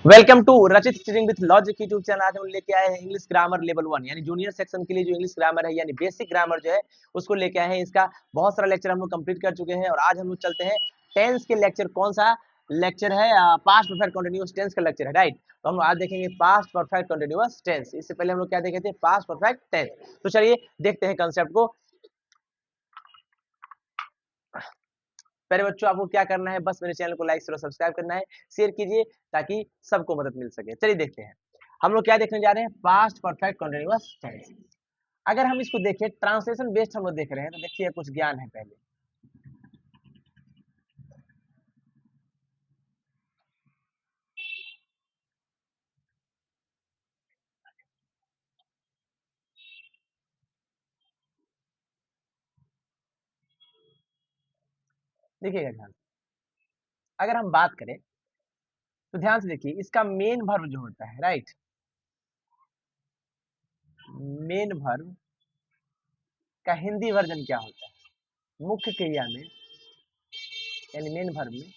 Welcome to रचित studying with logic YouTube channel. आज हम लेके आए हैं इंग्लिश ग्रामर लेवल 1 यानी जूनियर सेक्शन के लिए जो इंग्लिश ग्रामर है यानी बेसिक ग्रामर जो है उसको लेके आए हैं। इसका बहुत सारा लेक्चर हम लोग कंप्लीट कर चुके हैं और आज हम लोग चलते हैं टेंस के लेक्चर। कौन सा लेक्चर है? पास्ट परफेक्ट कंटीन्यूअस टेंस का लेक्चर है, राइट। तो हम लोग आज देखेंगे पास्ट परफेक्ट कंटीन्यूअस टेंस। इससे पहले हम लोग क्या देखे थे? Past perfect tense. तो चलिए देखते हैं कंसेप्ट को। पहले बच्चों आपको क्या करना है, बस मेरे चैनल को लाइक और सब्सक्राइब करना है, शेयर कीजिए ताकि सबको मदद मिल सके। चलिए देखते हैं हम लोग क्या देखने जा रहे हैं। Past perfect continuous tense. अगर हम इसको देखें ट्रांसलेशन बेस्ड हम लोग देख रहे हैं तो देखिए कुछ ज्ञान है। पहले देखिएगा ध्यान, अगर हम बात करें तो ध्यान से देखिए इसका मेन वर्ब जो होता है, राइट, मेन वर्ब का हिंदी वर्जन क्या होता है? मुख्य क्रिया में यानी मेन वर्ब में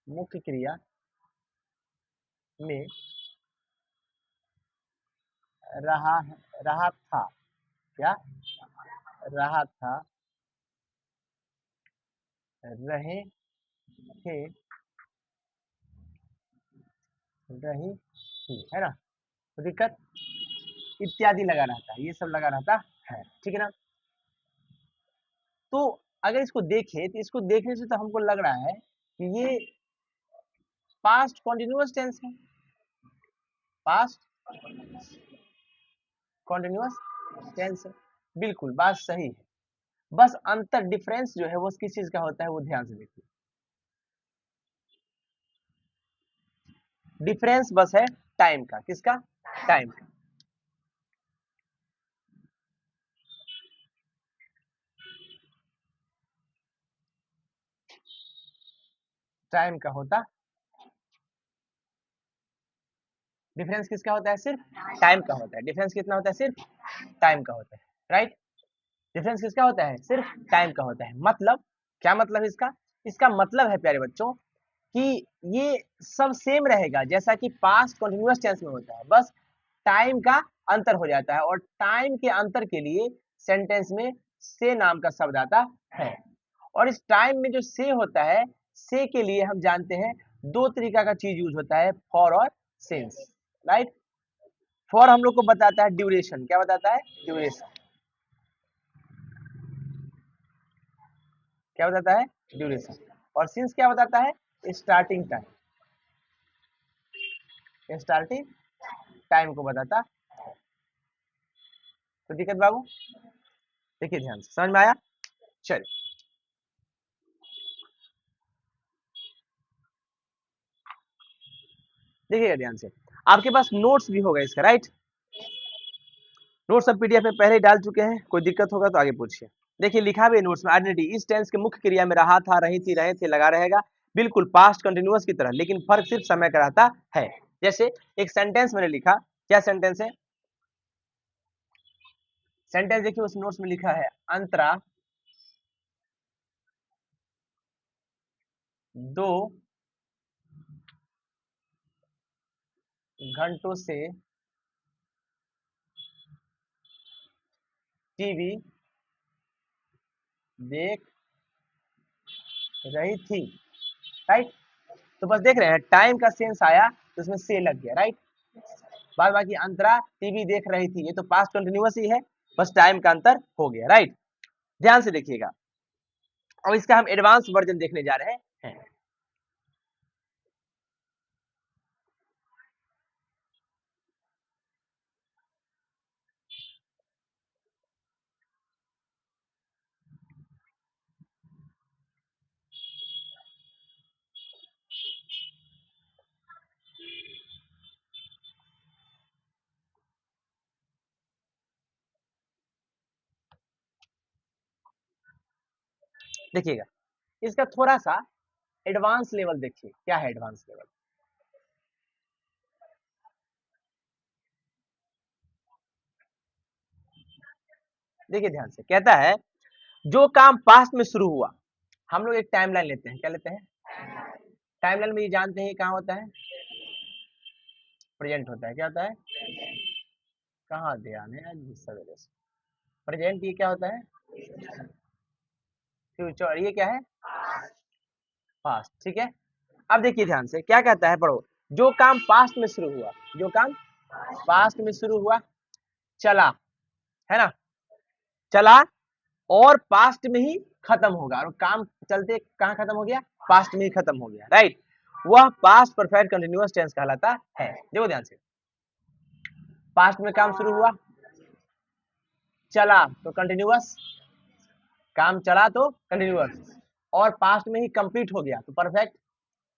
मुख्य क्रिया में रहा रहा था, क्या रहा था, रहे थे, रही थी, है ना। तो दिक्कत इत्यादि लगा रहता है, ये सब लगा रहता है, ठीक है ना। तो अगर इसको देखें तो इसको देखने से तो हमको लग रहा है कि ये पास्ट कॉन्टिन्यूअस टेंस है। पास्ट कॉन्टिन्यूअस टेंस है, बिल्कुल बात सही है। बस अंतर डिफरेंस जो है वो किस चीज का होता है वो ध्यान से देखिए। डिफरेंस बस है टाइम का। किसका? टाइम का। टाइम का होता, डिफरेंस किसका होता है? सिर्फ टाइम का होता है। डिफरेंस कितना होता है? सिर्फ टाइम का होता है, राइट। डिफरेंस किसका होता है? सिर्फ टाइम का होता है। मतलब क्या मतलब इसका? इसका मतलब है प्यारे बच्चों कि ये सब सेम रहेगा जैसा कि पास्ट कंटिन्यूअस टेंस में होता है, बस टाइम का अंतर हो जाता है। और टाइम के अंतर के लिए सेंटेंस में से नाम का शब्द आता है। और इस टाइम में जो से होता है, से के लिए हम जानते हैं दो तरीका का चीज यूज होता है, फॉर और सिंस, राइट। फॉर हम लोग को बताता है ड्यूरेशन। क्या बताता है? ड्यूरेशन। क्या बताता है? ड्यूरेशन। और सिंस क्या बताता है? Starting time. स्टार्टिंग टाइम को बताता। तो दिक्कत बाबू, देखिए ध्यान से, समझ में आया? चलिए देखिएगा ध्यान से, आपके पास नोट्स भी होगा इसका, राइट। नोट्स सब पीडीएफ में पहले ही डाल चुके हैं, कोई दिक्कत होगा तो आगे पूछिए। देखिए लिखा भी है नोट्स में, आइडेंटिटी इस टेंस के मुख्य क्रिया में रहा था, रही थी, रहे थे लगा रहेगा, बिल्कुल पास्ट कंटिन्यूअस की तरह, लेकिन फर्क सिर्फ समय का रहता है। जैसे एक सेंटेंस मैंने लिखा, क्या सेंटेंस है? सेंटेंस देखिए उस नोट्स में लिखा है, अंतरा 2 घंटों से टीवी देख रही थी, राइट। तो बस देख रहे हैं टाइम का सेंस आया तो उसमें से लग गया, राइट। बाद बाकी अंतरा टीवी देख रही थी, ये तो पास्ट कंटिन्यूअस ही है, बस टाइम का अंतर हो गया, राइट। ध्यान से देखिएगा। अब इसका हम एडवांस वर्जन देखने जा रहे हैं। देखिएगा इसका थोड़ा सा एडवांस लेवल देखिए, क्या है एडवांस लेवल। देखिए ध्यान से, कहता है जो काम पास्ट में शुरू हुआ, हम लोग एक टाइमलाइन लेते हैं, क्या लेते हैं? टाइमलाइन में ये जानते हैं कहाँ होता है? प्रेजेंट होता है। क्या होता है? कहाँ ध्यान है आज सवेरे से? प्रेजेंट ये क्या होता है? फ्यूचर ये क्या है? पास्ट। ठीक है, अब देखिए ध्यान से क्या कहता है, पढ़ो। जो काम पास्ट में शुरू हुआ, जो काम पास्ट में शुरू हुआ, चला, है ना, चला और पास्ट में ही खत्म होगा, और काम चलते कहाँ खत्म हो गया? पास्ट में ही खत्म हो गया, राइट। वह पास्ट परफेक्ट कंटिन्यूअस टेंस कहलाता है। देखो ध्यान से, पास्ट में काम शुरू हुआ, चला तो कंटिन्यूअस, काम चला तो कंटिन्यूअस, और पास्ट में ही कंप्लीट हो गया तो परफेक्ट।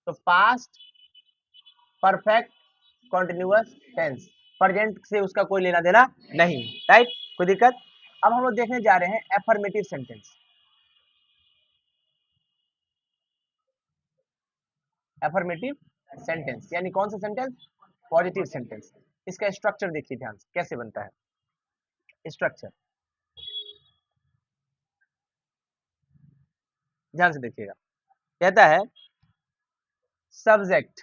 तो past perfect continuous tense, present से उसका कोई लेना देना नहीं, राइट, कोई दिक्कत? अब हम लोग देखने जा रहे हैं एफर्मेटिव सेंटेंस। एफर्मेटिव सेंटेंस यानी कौन सा सेंटेंस? Positive sentence. इसका स्ट्रक्चर देखिए ध्यान से कैसे बनता है। स्ट्रक्चर ध्यान से देखिएगा, कहता है subject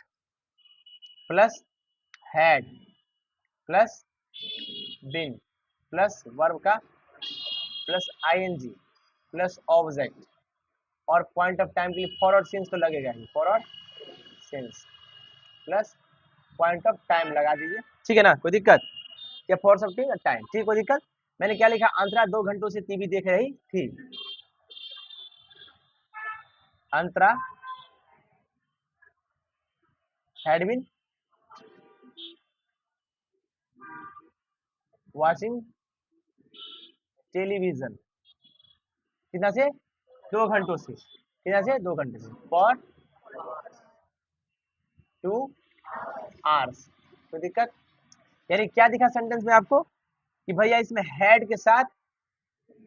plus had plus been plus verb का प्लस आईएनजी प्लस ऑब्जेक्ट, और पॉइंट ऑफ टाइम के लिए फॉर और सिंस तो लगेगा ही, फॉर और since plus point of time लगा दीजिए, ठीक है ना, कोई दिक्कत? या फॉर समथिंग टाइम, ठीक, कोई दिक्कत? मैंने क्या लिखा? अंतरा 2 घंटों से टीवी देख रही थी। अंतरा हैड बीन वाचिंग टेलीविजन, कितना से? 2 घंटों से, कितना से? 2 घंटे से, फॉर 2 आवर्स, कोई दिक्कत? यानी क्या दिखा सेंटेंस में आपको कि भैया इसमें हैड के साथ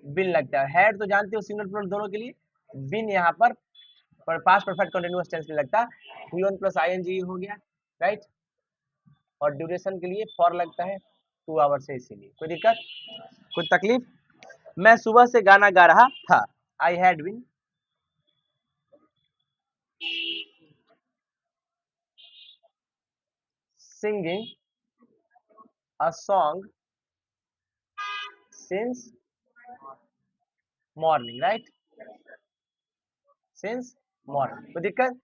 बिन लगता है। हैड तो जानते हो सिंगल प्लूरल दोनों के लिए, बिन यहाँ पर पास्ट परफेक्ट कंटीन्यूअस टेंस में लगता है। वी1 प्लस आईएनजी हो गया, राइट, और ड्यूरेशन के लिए फॉर लगता है 2 आवर से, इसीलिए कोई दिक्कत, कोई तकलीफ? मैं सुबह से गाना गा रहा था, I had been singing a song since morning, right, since morning, कोई दिक्कत?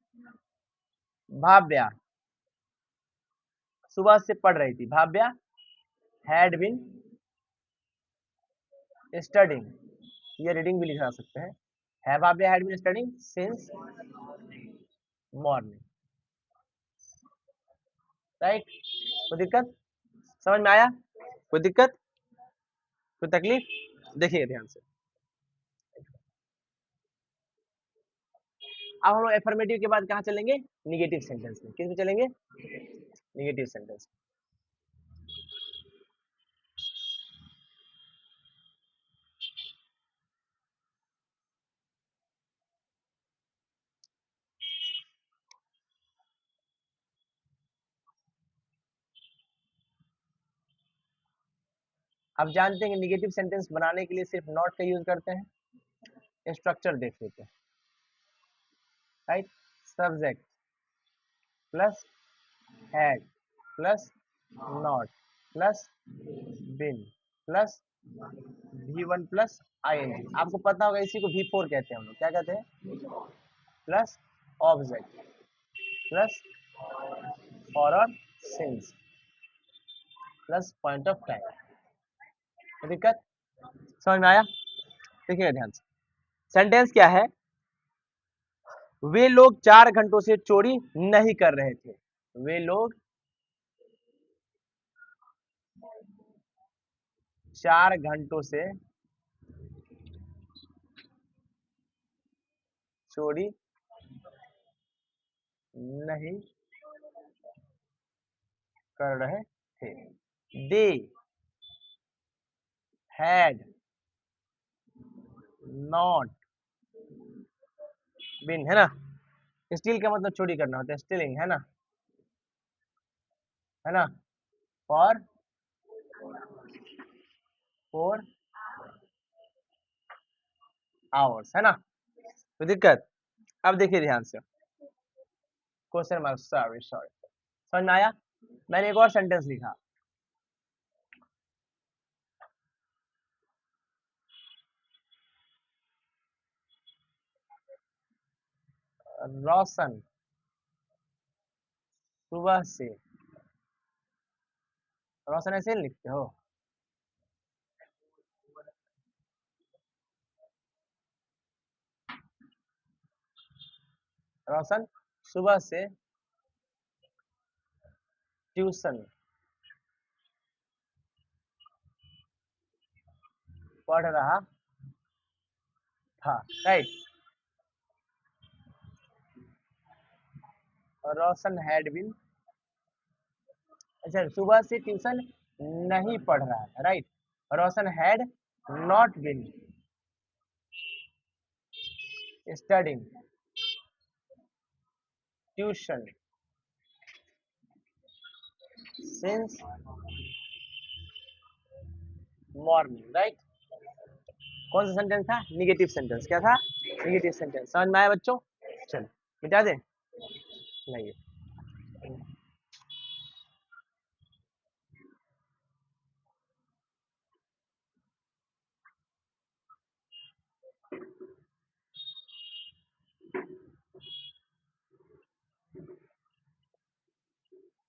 भाव्या सुबह से पढ़ रही थी, भाव्या हैड बीन स्टडिंग, ये रीडिंग भी लिखा सकते हैं, है Bhavya had been studying since morning, right, कोई दिक्कत? समझ में आया? कोई दिक्कत, कोई तकलीफ? देखिए ध्यान से, अब हम लोग एफर्मेटिव के बाद कहाँ चलेंगे? निगेटिव सेंटेंस में। किस में चलेंगे? Negative sentence. अब जानते हैं कि निगेटिव सेंटेंस बनाने के लिए सिर्फ नॉट का यूज करते हैं। स्ट्रक्चर देख लेते हैं, right, subject plus had plus not plus been plus V1 plus ING. आपको पता होगा इसी को V4 कहते हैं हम लोग, क्या कहते हैं? प्लस ऑब्जेक्ट प्लस फॉर और since plus point of time, दिक्कत? समझ में आया? देखिएगा ध्यान से, सेंटेंस क्या है? वे लोग 4 घंटों से चोरी नहीं कर रहे थे। वे लोग 4 घंटों से चोरी नहीं कर रहे थे। दे हैड नॉट बीन, है ना, स्टील का मतलब चोरी करना होता है, स्टीलिंग, है ना, है ना, फॉर 4 आवर्स, है ना, तो दिक्कत? अब देखिए ध्यान से, क्वेश्चन मार्क, सॉरी सॉरी, समझ में आया? मैंने एक और सेंटेंस लिखा, रोशन सुबह से, रोशन ऐसे नहीं लिखते हो, रोशन सुबह से ट्यूशन पढ़ रहा था, राइट। रोशन हैड बीन, अच्छा सुबह से ट्यूशन नहीं पढ़ रहा है, right. Roshan had not been studying tuition since morning, right. कौन सा सेंटेंस था? Negative sentence. क्या था? Negative sentence. समझ में आया बच्चों? चलो मिटा दे, लाइए।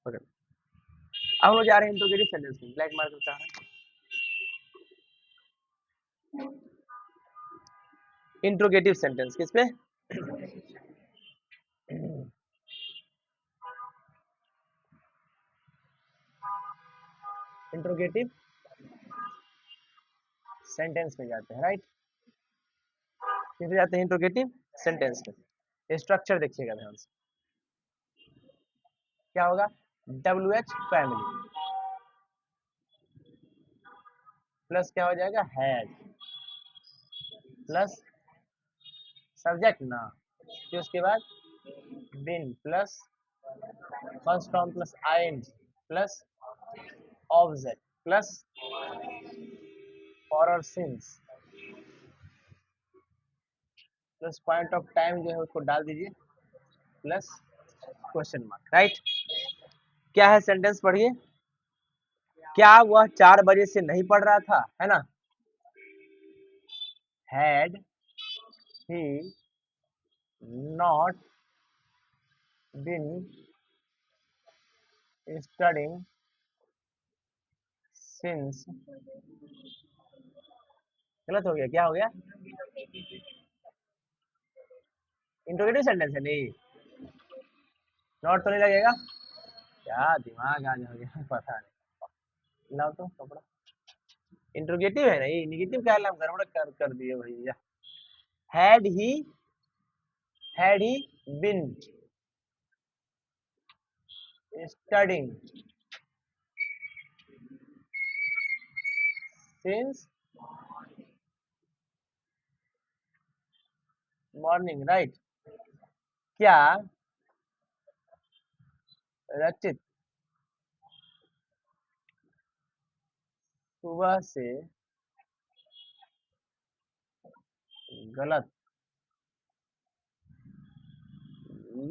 ओके, अब हम लोग जा रहे हैं इंट्रोगेटिव सेंटेंस में। ब्लैक मार्कर का है इंट्रोगेटिव सेंटेंस, किस पे? इंट्रोगेटिव सेंटेंस में जाते हैं, राइट। किसे जाते हैं? इंट्रोगेटिव सेंटेंस में। स्ट्रक्चर देखिएगा ध्यान से, क्या होगा? WH फैमिली प्लस क्या हो जाएगा? हैड प्लस सब्जेक्ट ना, फिर उसके बाद been plus first form plus ING plus object plus for और since plus point of time जो है उसको डाल दीजिए प्लस क्वेश्चन मार्क, राइट। क्या है सेंटेंस? पढ़िए। क्या वह 4 बजे से नहीं पढ़ रहा था, है ना? Had he not been studying since, गलत हो गया, क्या हो गया? इंट्रोगेटिव सेंटेंस है नहीं, नॉट तो नहीं लगेगा? क्या दिमाग आ जाओगे पता नहीं। लाओ तो कपड़ा, इंट्रोगेटिव है नहीं, निगेटिव क्या नाम गड़बड़ कर दिए भैया। Had he been studying since morning, right. क्या रचित सुबह से गलत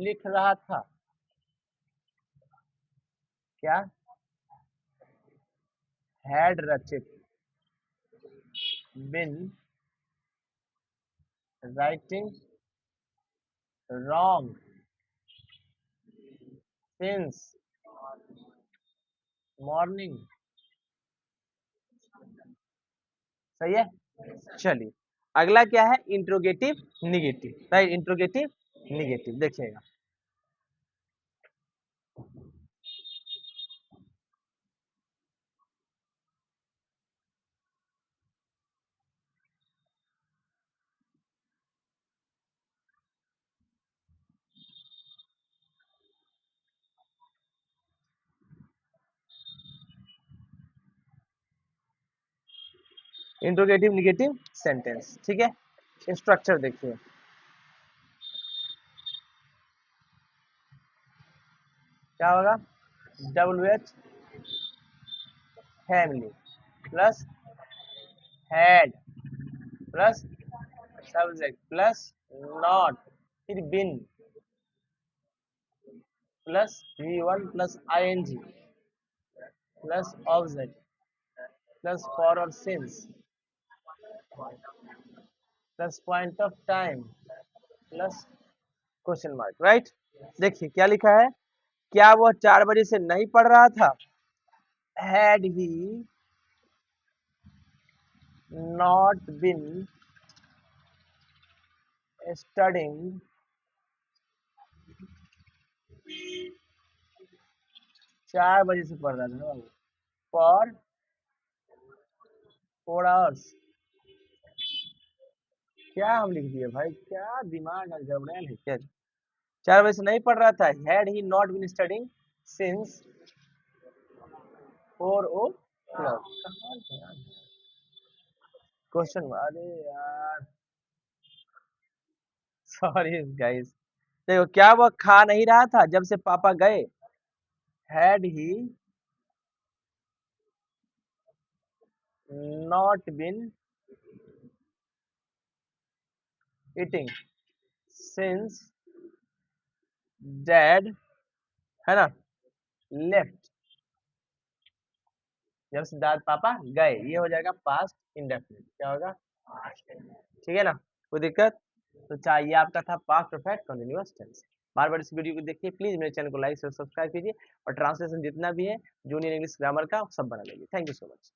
लिख रहा था? क्या had Rachit been writing wrong since morning, सही है। चलिए अगला क्या है? Interrogative negative, right. Interrogative negative देखिएगा। इंट्रोगेटिव निगेटिव सेंटेंस, ठीक है। स्ट्रक्चर देखिए, क्या होगा? WH family plus had plus subject plus not, फिर been plus V1 plus ING plus object plus for और since plus point of time plus question mark, right. देखिए क्या लिखा है, क्या वह 4 बजे से नहीं पढ़ रहा था? Had he not been studying 4 बजे से पढ़ रहा था बाबू, फॉर 4 आवर्स। क्या हम लिख दिए भाई, क्या दिमाग गड़बड़ाया है क्या? 4 बजे से नहीं पढ़ रहा था, had he not been studying since 4 o'clock। Question, अरे यार सॉरी गाइस। देखो, क्या वह खा नहीं रहा था जब से पापा गए? Had he not been eating since dad, है ना, लेफ्ट, जब से दाद पापा गए, ये हो जाएगा पास्ट इंडेफिनिट। क्या होगा? ठीक है ना, कोई दिक्कत? तो चाहिए आपका था पास्ट परफेक्ट कंटीन्यूअस टेंस। बार बार इस वीडियो को देखिए प्लीज, मेरे चैनल को लाइक और सब्सक्राइब कीजिए, और ट्रांसलेशन जितना भी है जूनियर इंग्लिश ग्रामर का सब बना लीजिए। Thank you so much.